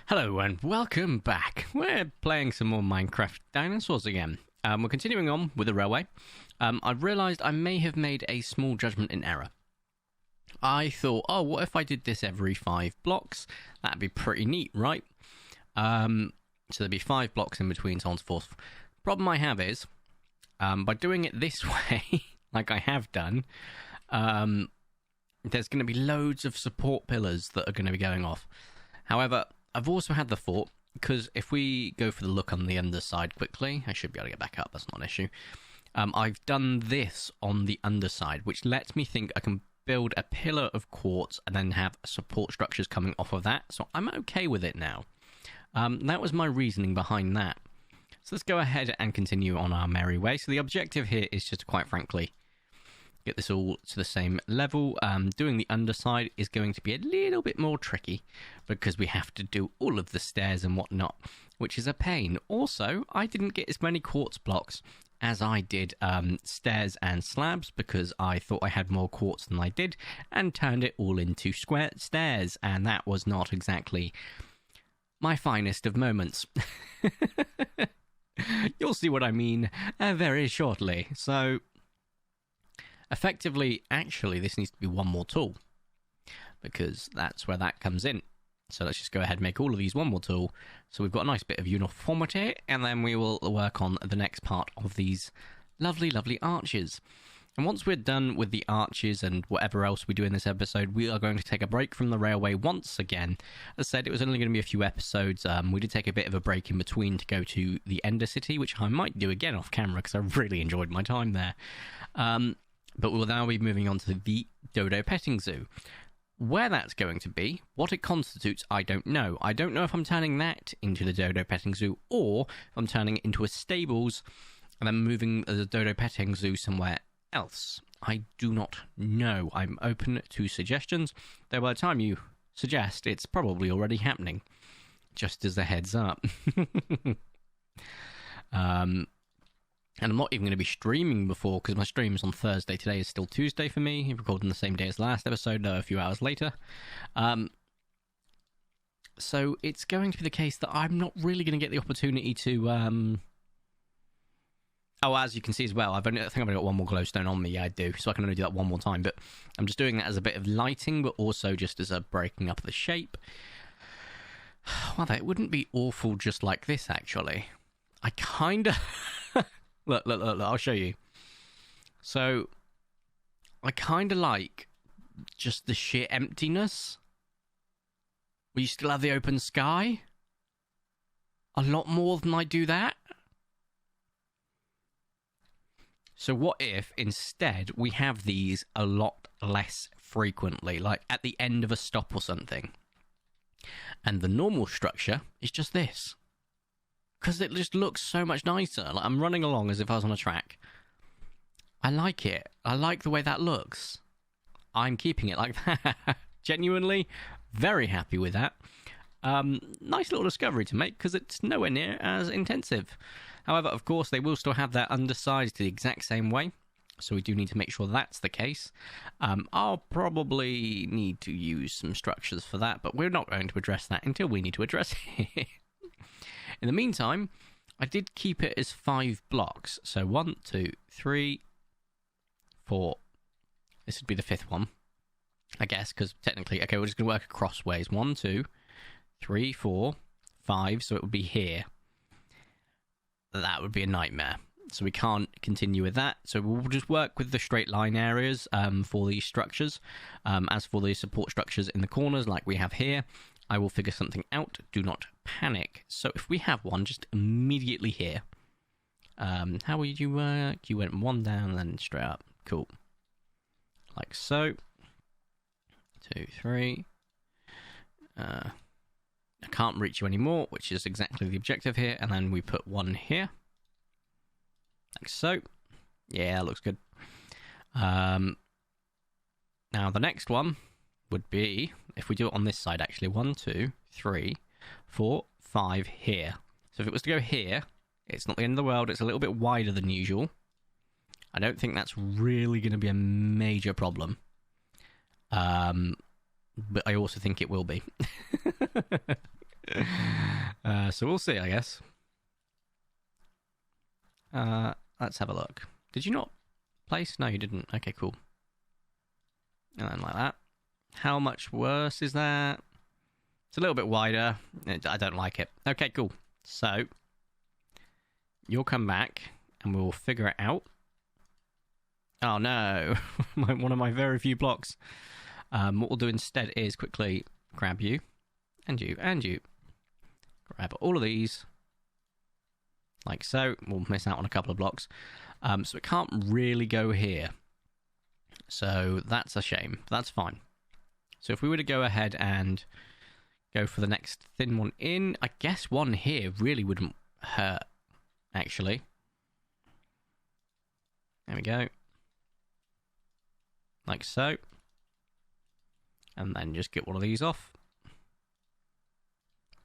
Hello and welcome back. We're playing some more Minecraft Dinosaurs again. We're continuing on with the railway. I've realised I may have made a small judgment in error. I thought, oh, what if I did this every 5 blocks? That'd be pretty neat, right? So there'd be 5 blocks in between, so on and so forth. Problem I have is, by doing it this way, like I have done, there's going to be loads of support pillars that are going to be going off. However, I've also had the thought, because if we go for the look on the underside quickly, I should be able to get back up, that's not an issue. I've done this on the underside, which lets me think I can build a pillar of quartz and then have support structures coming off of that. So I'm okay with it now. That was my reasoning behind that. So let's go ahead and continue on our merry way. So the objective here is just to, quite frankly, get this all to the same level. Doing the underside is going to be a little bit more tricky because we have to do all of the stairs and whatnot, which is a pain. Also, I didn't get as many quartz blocks as I did stairs and slabs because I thought I had more quartz than I did and turned it all into square stairs, and that was not exactly my finest of moments. You'll see what I mean very shortly. So effectively, actually, this needs to be one more tool because that's where that comes in. So let's just go ahead and make all of these one more tool. So we've got a nice bit of uniformity, and then we will work on the next part of these lovely, lovely arches. And once we're done with the arches and whatever else we do in this episode, we are going to take a break from the railway once again. As I said, it was only going to be a few episodes. We did take a bit of a break in between to go to the Ender City, which I might do again off camera because I really enjoyed my time there. But we'll now be moving on to the Dodo Petting Zoo. Where that's going to be, what it constitutes, I don't know. I don't know if I'm turning that into the Dodo Petting Zoo or if I'm turning it into a stables and then moving the Dodo Petting Zoo somewhere else. I do not know. I'm open to suggestions, though by the time you suggest, it's probably already happening. Just as a heads up. And I'm not even going to be streaming before, because my stream is on Thursday. Today is still Tuesday for me. I've recorded on the same day as the last episode, a few hours later. So it's going to be the case that I'm not really going to get the opportunity to... Oh, as you can see as well, I think I've only got one more glowstone on me. Yeah, I do. So I can only do that one more time. But I'm just doing that as a bit of lighting, but also just as a breaking up the shape. Well, that wouldn't be awful just like this, actually. I kind of... Look, I'll show you. So, I kind of like just the sheer emptiness. Where you still have the open sky. A lot more than I do that. So what if, instead, we have these a lot less frequently, like at the end of a stop or something. And the normal structure is just this. Because it just looks so much nicer. Like I'm running along as if I was on a track. I like it. I like the way that looks. I'm keeping it like that. Genuinely, very happy with that. Nice little discovery to make because it's nowhere near as intensive. However, of course, they will still have their undersides the exact same way. So we do need to make sure that's the case. I'll probably need to use some structures for that, but we're not going to address that until we need to address it. In the meantime, I did keep it as 5 blocks. So 1, 2, 3, 4. This would be the 5th one, I guess, because technically... Okay, we're just going to work crossways. 1, 2, 3, 4, 5. So it would be here. That would be a nightmare. So we can't continue with that. So we'll just work with the straight line areas for these structures. As for the support structures in the corners, like we have here, I will figure something out. Do not panic. So if we have one just immediately here. How would you work? You went 1 down and then straight up. Cool. Like so. 2, 3. I can't reach you anymore, which is exactly the objective here. And then we put 1 here. Like so. Yeah, that looks good. Now the next one would be, if we do it on this side actually, 1, 2, 3, 4, 5 here. So if it was to go here, it's not the end of the world, it's a little bit wider than usual. I don't think that's really going to be a major problem. But I also think it will be. So we'll see, I guess. Let's have a look. Did you not place? No, you didn't. Okay, cool. And then like that. How much worse is that? It's a little bit wider. I don't like it. Okay, cool. So, you'll come back and we'll figure it out. Oh no, one of my very few blocks. What we'll do instead is quickly grab you, and you, and you. Grab all of these, like so. We'll miss out on a couple of blocks. So it can't really go here. So that's a shame. That's fine. So if we were to go ahead and go for the next thin one in, I guess one here really wouldn't hurt, actually. There we go. Like so. And then just get one of these off.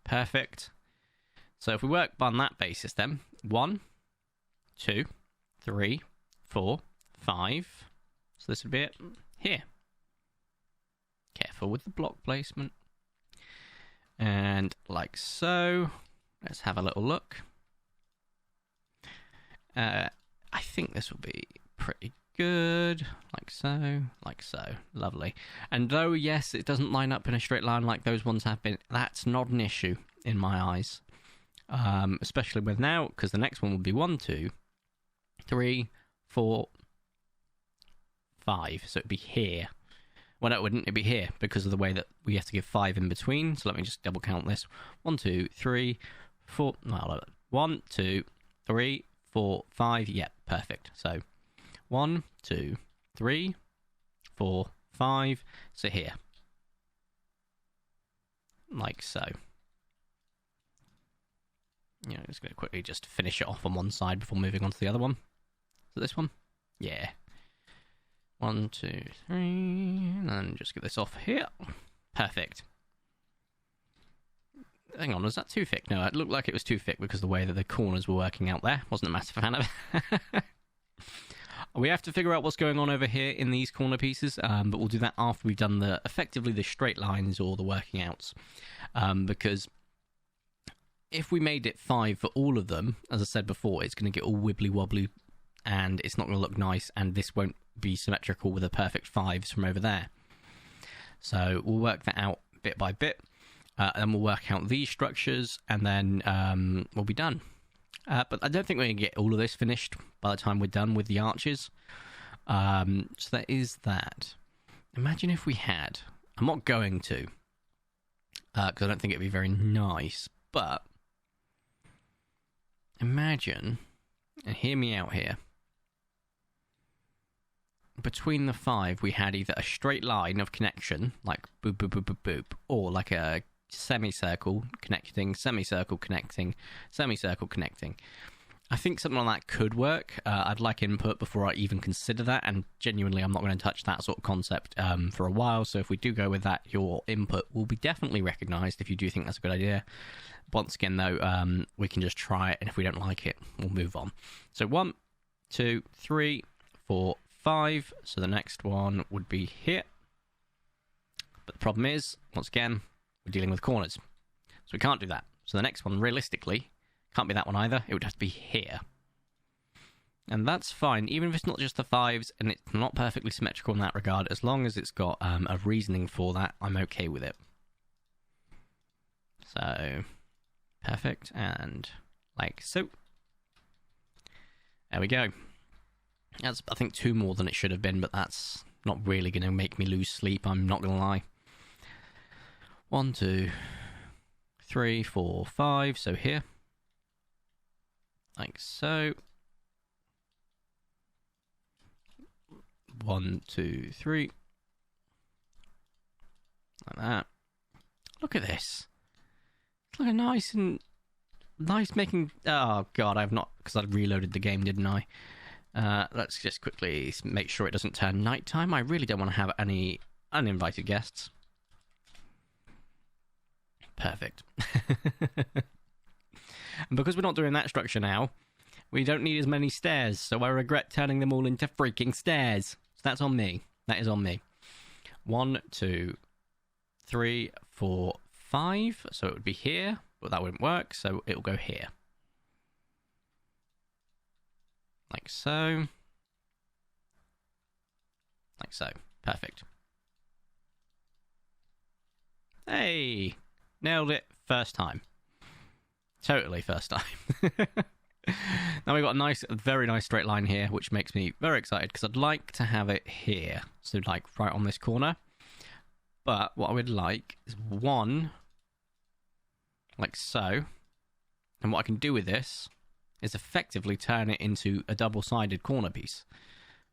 Perfect. So if we work on that basis then, 1, 2, 3, 4, 5. So this would be it here. Careful with the block placement. And like so. Let's have a little look. I think this will be pretty good. Like so. Like so. Lovely. And though, yes, it doesn't line up in a straight line like those ones have been, that's not an issue in my eyes. Especially with now, because the next one will be 1, 2, 3, 4, 5. So it'd be here. Well, no, it wouldn't. It'd be here because of the way that we have to give 5 in between. So let me just double count this. 1, 2, 3, 4. No, 1, 2, 3, 4, 5. Yep, perfect. So 1, 2, 3, 4, 5. So here. Like so. You know, just going to quickly just finish it off on one side before moving on to the other one. Is it this one? Yeah. 1, 2, 3, and then just get this off here. Perfect. Hang on, was that too thick? No, it looked like it was too thick because of the way that the corners were working out there. Wasn't a massive fan of it. We have to figure out what's going on over here in these corner pieces, but we'll do that after we've done effectively the straight lines or the working outs. Because if we made it 5 for all of them, as I said before, it's going to get all wibbly wobbly and it's not going to look nice, and this won't be symmetrical with a perfect 5s from over there. So we'll work that out bit by bit, and we'll work out these structures, and then we'll be done. But I don't think we're going to get all of this finished by the time we're done with the arches. So there is that. Imagine if we had... I'm not going to, because I don't think it'd be very nice, but imagine, and hear me out here, between the 5 we had either a straight line of connection, like boop, boop, boop, boop, boop, or like a semicircle connecting, semicircle connecting, semicircle connecting. I think something like that could work. I'd like input before I even consider that, and genuinely I'm not going to touch that sort of concept for a while, so if we do go with that, your input will be definitely recognised if you do think that's a good idea. Once again, though, we can just try it, and if we don't like it, we'll move on. So 1, 2, 3, 4, 5. So the next one would be here. But the problem is, once again, we're dealing with corners. So we can't do that. So the next one, realistically, can't be that one either. It would have to be here. And that's fine, even if it's not just the 5s and it's not perfectly symmetrical in that regard, as long as it's got a reasoning for that, I'm okay with it. So, perfect, and like so. There we go. That's, I think, 2 more than it should have been, but that's not really going to make me lose sleep, I'm not going to lie. 1, 2, 3, 4, 5, so here. Like so. 1, 2, 3. Like that. Look at this. It's looking nice and nice making... Oh, God, I've not... Because I reloaded the game, didn't I? Let's just quickly make sure it doesn't turn nighttime. I really don't want to have any uninvited guests. Perfect. And because we're not doing that structure now, we don't need as many stairs, so I regret turning them all into freaking stairs. So that's on me. That is on me. 1, 2, 3, 4, 5, so it would be here, but that wouldn't work, so it'll go here. Like so. Like so. Perfect. Hey! Nailed it first time. Totally first time. Now we've got a nice, very nice straight line here, which makes me very excited, because I'd like to have it here. So, like, right on this corner. But what I would like is one, like so. And what I can do with this is effectively turn it into a double-sided corner piece.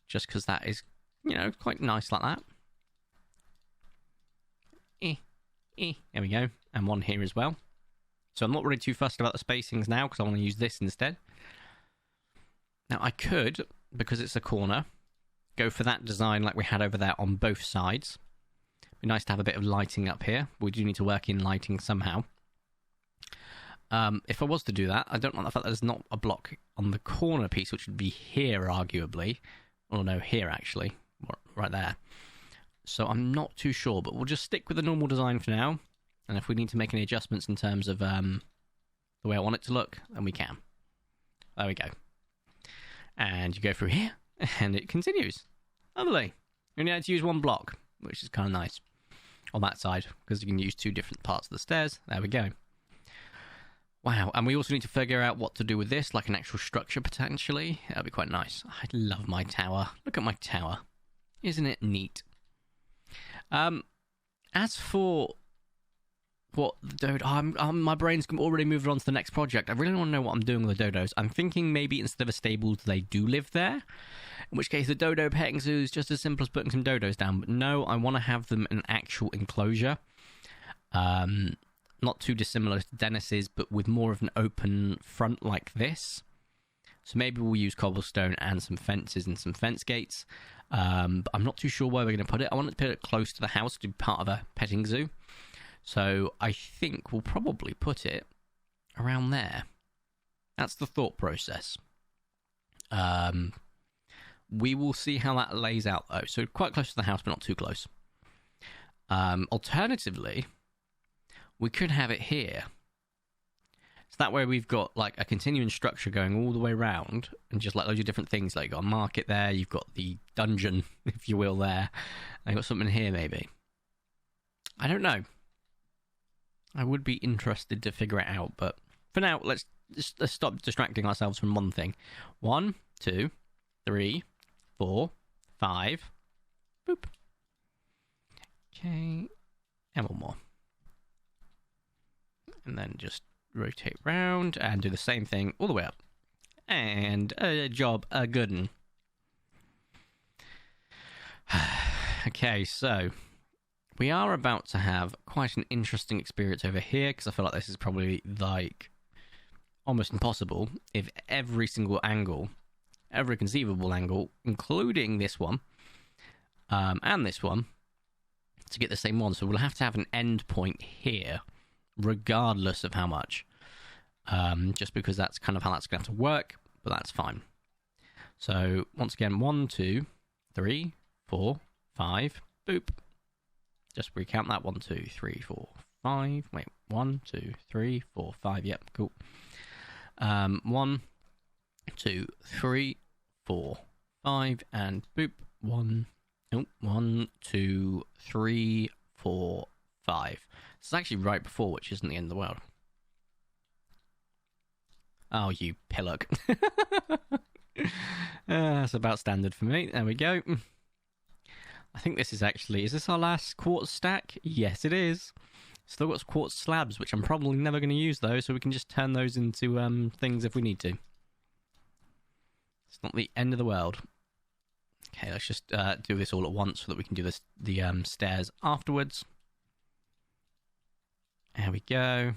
Just because that is, you know, quite nice like that. There we go. And one here as well. So I'm not really too fussed about the spacings now, because I want to use this instead. Now I could, because it's a corner, go for that design like we had over there on both sides. Be nice to have a bit of lighting up here. We do need to work in lighting somehow. If I was to do that, I don't like the fact that there's not a block on the corner piece, which would be here, arguably. Or no, here, actually. Right there. So I'm not too sure, but we'll just stick with the normal design for now. And if we need to make any adjustments in terms of the way I want it to look, then we can. There we go. And you go through here, and it continues. Lovely. You only had to use one block, which is kind of nice on that side, because you can use 2 different parts of the stairs. There we go. Wow, and we also need to figure out what to do with this, like an actual structure, potentially. That'd be quite nice. I love my tower. Look at my tower. Isn't it neat? As for what the dodo... my brain's already moved on to the next project. I really want to know what I'm doing with the dodos. I'm thinking maybe instead of a stable, they do live there. In which case, the dodo petting zoo is just as simple as putting some dodos down. But no, I want to have them in an actual enclosure. Not too dissimilar to Dennis's, but with more of an open front like this. So maybe we'll use cobblestone and some fences and some fence gates. But I'm not too sure where we're going to put it. I want to put it close to the house to be part of a petting zoo. So I think we'll probably put it around there. That's the thought process. We will see how that lays out, though. So quite close to the house, but not too close. Alternatively, we could have it here. So that way we've got like a continuing structure going all the way around, and just like loads of different things. Like you've got a market there, you've got the dungeon, if you will, there. And you've got something here, maybe. I don't know. I would be interested to figure it out, but for now, let's stop distracting ourselves from one thing. 1, 2, 3, 4, 5. Boop. Okay. And one more. And then just rotate round and do the same thing all the way up. And a job a good one. Okay, so we are about to have quite an interesting experience over here, because I feel like this is probably like almost impossible if every single angle, every conceivable angle, including this one and this one, to get the same one. So we'll have to have an end point here, regardless of how much. Just because that's kind of how that's going to have to work, but that's fine. So once again, 1, 2, 3, 4, 5, boop. Just recount that. 1, 2, 3, 4, 5. Wait, 1, 2, 3, 4, 5. Yep, cool. 1, 2, 3, 4, 5, and boop. 1, 2, 3, 4, 5. This is actually right before, which isn't the end of the world. Oh, you pillock. That's about standard for me. There we go. I think this is actually... Is this our last quartz stack? Yes, it is. Still got quartz slabs, which I'm probably never going to use, though, so we can just turn those into things if we need to. It's not the end of the world. Okay, let's just do this all at once so that we can do the stairs afterwards. There we go.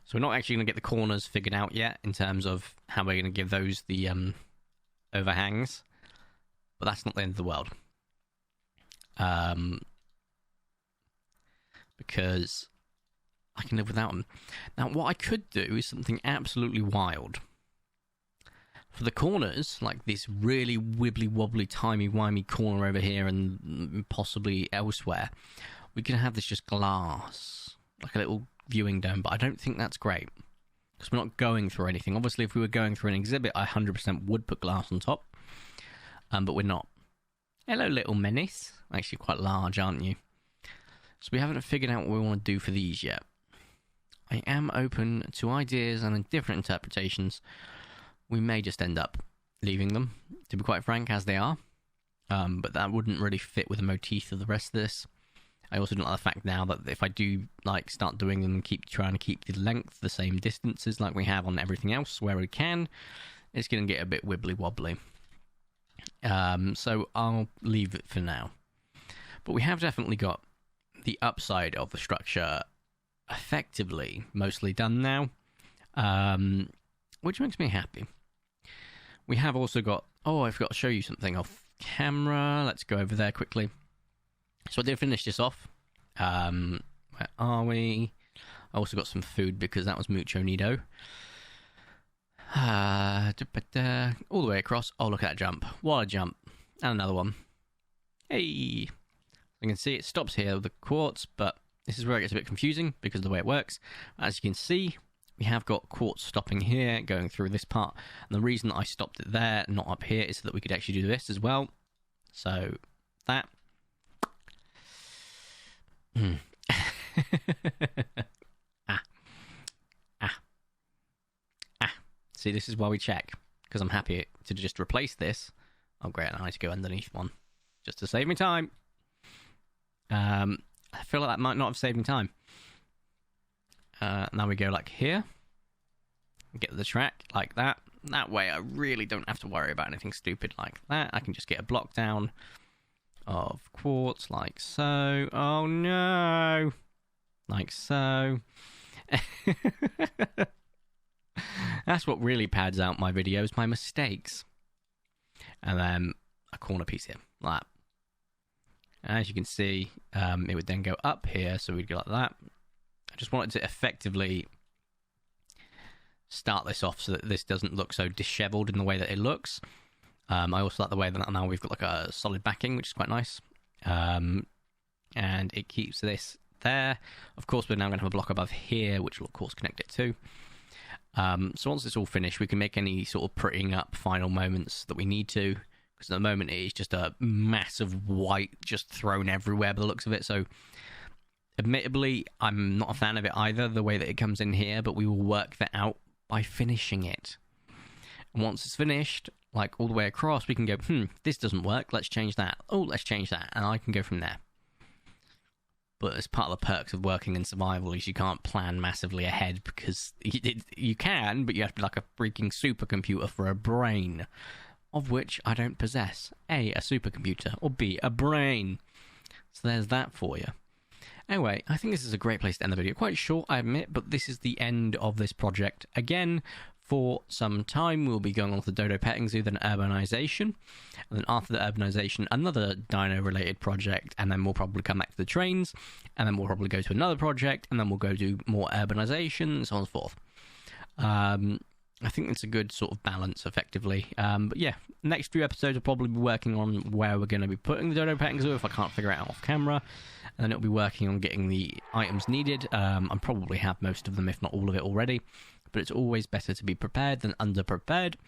So we're not actually going to get the corners figured out yet in terms of how we're going to give those the overhangs. But that's not the end of the world. Because I can live without them. Now, what I could do is something absolutely wild. For the corners, like this really wibbly-wobbly, timey-wimey corner over here and possibly elsewhere, we can have this just glass, like a little viewing dome, but I don't think that's great because we're not going through anything. Obviously, if we were going through an exhibit, I 100% would put glass on top, but we're not. Hello, little menace. Actually, quite large, aren't you? So we haven't figured out what we want to do for these yet. I am open to ideas and different interpretations. We may just end up leaving them, to be quite frank, as they are. But that wouldn't really fit with the motif of the rest of this. I also don't like the fact now that if I do like start doing them, keep trying to keep the length the same distances like we have on everything else where we can, it's going to get a bit wibbly wobbly. So I'll leave it for now. But we have definitely got the upside of the structure effectively mostly done now, which makes me happy. We have also got, I forgot to show you something off camera. Let's go over there quickly. So I did finish this off. Where are we? I also got some food because that was mucho nido. All the way across. Oh, look at that jump. What a jump. And another one. Hey! You can see it stops here with the quartz, but this is where it gets a bit confusing because of the way it works. As you can see, we have got quartz stopping here, going through this part. And the reason that I stopped it there, not up here, is so that we could actually do this as well. So, that. See, this is why we check, because I'm happy to just replace this. Oh, great, I need to go underneath one, just to save me time. I feel like that might not have saved me time. Now we go like here. Get the track like that. That way I really don't have to worry about anything stupid like that. I can just get a block down of quartz like so. Oh no! Like so. That's what really pads out my videos, my mistakes. And then a corner piece here, like that. As you can see, it would then go up here, so we'd go like that. I just wanted to effectively start this off so that this doesn't look so disheveled in the way that it looks. I also like the way that now we've got like a solid backing, which is quite nice. And it keeps this there. Of course, we're now going to have a block above here, which will of course connect it to. So once it's all finished, we can make any sort of prettying up final moments that we need to. Because at the moment it is just a massive white just thrown everywhere by the looks of it. So admittedly, I'm not a fan of it either, the way that it comes in here, but we will work that out by finishing it. And once it's finished, like all the way across, we can go, this doesn't work, let's change that. Oh, let's change that. And I can go from there. But as part of the perks of working in survival is you can't plan massively ahead because you can, but you have to be like a freaking supercomputer for a brain, of which I don't possess. A supercomputer, or B, a brain. So there's that for you. Anyway, I think this is a great place to end the video. Quite short, I admit, but this is the end of this project. Again, for some time, we'll be going on with the Dodo Petting Zoo, then urbanization. And then after the urbanization, another dino-related project, and then we'll probably come back to the trains, and then we'll probably go to another project, and then we'll go do more urbanization, and so on and so forth. I think it's a good sort of balance, effectively. But yeah, next few episodes will probably be working on where we're going to be putting the Dodo Petting Zoo if I can't figure it out off camera. And then it'll be working on getting the items needed. I probably have most of them, if not all of it already. But it's always better to be prepared than under-prepared.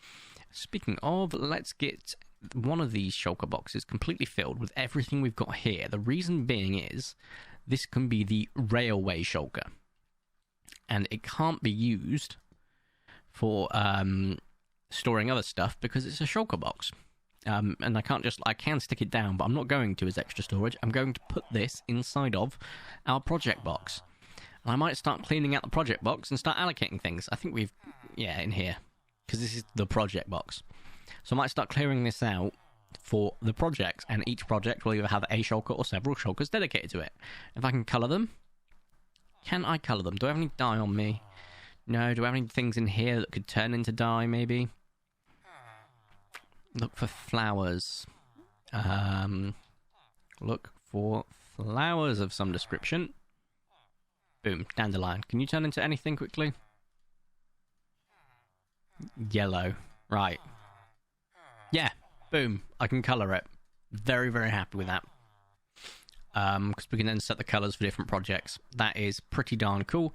Speaking of, let's get one of these shulker boxes completely filled with everything we've got here. The reason being is this can be the railway shulker. And it can't be used for storing other stuff because it's a shulker box. And I can stick it down, but I'm not going to as extra storage. I'm going to put this inside of our project box. And I might start cleaning out the project box and start allocating things. I think in here, because this is the project box. So I might start clearing this out for the projects, and each project will either have a shulker or several shulkers dedicated to it. If I can colour them, can I colour them? Do I have any dye on me? No, do I have any things in here that could turn into dye, maybe? Look for flowers. Look for flowers of some description. Boom, dandelion. Can you turn into anything quickly? Yellow. Right. Yeah, boom. I can colour it. Very, very happy with that. because we can then set the colors for different projects. That is pretty darn cool.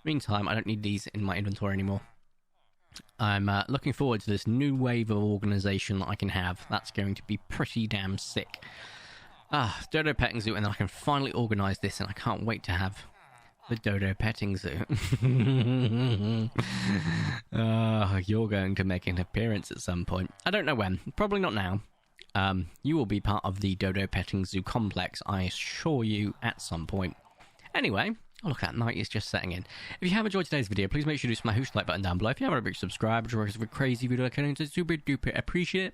Meantime, I don't need these in my inventory anymore. I'm looking forward to this new wave of organization that I can have. That's going to be pretty damn sick. Dodo petting zoo, and then I can finally organize this, and I can't wait to have the Dodo petting zoo. You're going to make an appearance at some point. I don't know when. Probably not now. You will be part of the Dodo petting zoo complex, I assure you, at some point. Anyway, oh look, that night is just setting in. If you have enjoyed today's video, please make sure to smash the like button down below. If you haven't already subscribed, or a crazy video like I do, super duper appreciate it.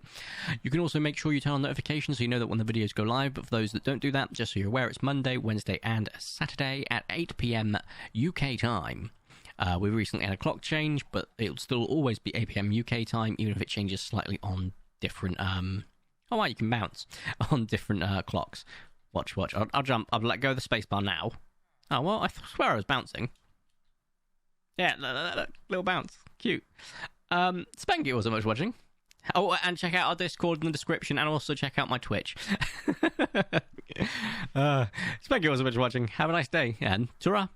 You can also make sure you turn on notifications so you know that when the videos go live. But for those that don't do that, just so you're aware, it's Monday, Wednesday, and Saturday at 8 PM UK time. We recently had a clock change, but it'll still always be 8 PM UK time, even if it changes slightly on different. Oh, wow, you can bounce on different clocks. Watch. I'll jump. I'll let go of the spacebar now. Oh, well, I swear I was bouncing. Yeah, look, little bounce. Cute. Thank you all so much for watching. Oh, and check out our Discord in the description, and also check out my Twitch. Thank you all so much for watching. Have a nice day, and ta-ra!